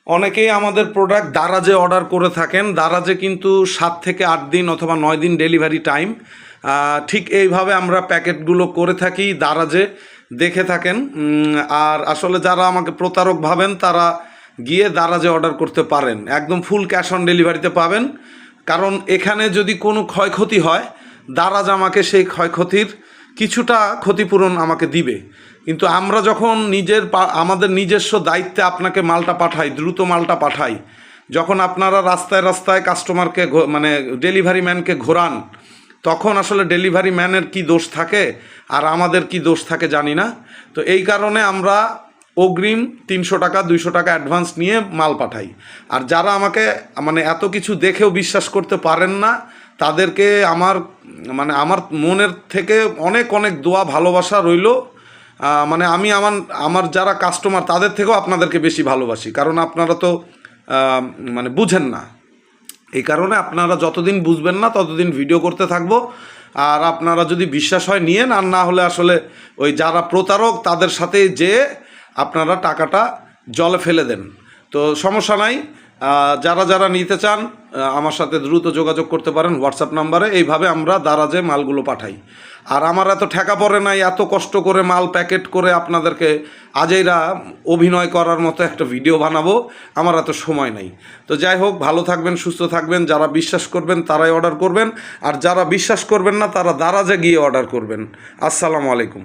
অনেকেই আমাদের product দারাজে order করে থাকেন। দারাজে কিন্তু 7 থেকে 8 দিন অথবা 9 দিন ডেলিভারি টাইম। ঠিক এইভাবে আমরা প্যাকেটগুলো করে থাকি দারাজে, দেখে থাকেন। আর আসলে যারা আমাকে প্রতারক ভাবেন তারা গিয়ে দারাজে অর্ডার করতে পারেন, একদম ফুল ক্যাশ অন ডেলিভারিতে পাবেন। কারণ এখানে যদি কোনো ক্ষয়ক্ষতি হয়, দারাজ আমাকে সেই ক্ষয়ক্ষতির কিছুটা ক্ষতিপূরণ আমাকে দিবে। কিন্তু আমরা যখন আমাদের নিজস্ব দায়িত্বে আপনাকে মালটা পাঠাই, দ্রুত মালটা পাঠাই, যখন আপনারা রাস্তায় রাস্তায় কাস্টমারকে মানে ডেলিভারি ম্যানকে ঘোরান, তখন আসলে ডেলিভারি ম্যানের কি দোষ থাকে আর আমাদের কি দোষ থাকে জানি না। তো এই কারণে আমরা অগ্রিম 300 টাকা 200 টাকা অ্যাডভান্স নিয়ে মাল পাঠাই। আর যারা আমাকে মানে এত কিছু দেখেও বিশ্বাস করতে পারেন না, তাদেরকে আমার মনের থেকে অনেক অনেক দোয়া ভালোবাসা রইল। মানে আমি আমার যারা কাস্টমার তাদের থেকেও আপনাদেরকে বেশি ভালোবাসি, কারণ আপনারা তো মানে বুঝেন না। এই কারণে আপনারা যতদিন বুঝবেন না ততদিন ভিডিও করতে থাকবো। আর আপনারা যদি বিশ্বাস হয় নিয়েন, আর না হলে আসলে ওই যারা প্রতারক তাদের সাথে যেয়ে আপনারা টাকাটা জলে ফেলে দেন। তো সমস্যা নাই, যারা যারা নিতে চান আমার সাথে দ্রুত যোগাযোগ করতে পারেন হোয়াটসঅ্যাপ নাম্বারে। এইভাবে আমরা দারাজে মালগুলো পাঠাই। আর আমার এত ঠেকা পড়ে নাই এত কষ্ট করে মাল প্যাকেট করে আপনাদেরকে আজেইরা অভিনয় করার মতো একটা ভিডিও বানাবো, আমার এত সময় নেই। তো যাই হোক, ভালো থাকবেন, সুস্থ থাকবেন। যারা বিশ্বাস করবেন তারাই অর্ডার করবেন, আর যারা বিশ্বাস করবেন না তারা দারাজে গিয়ে অর্ডার করবেন। আসসালামু আলাইকুম।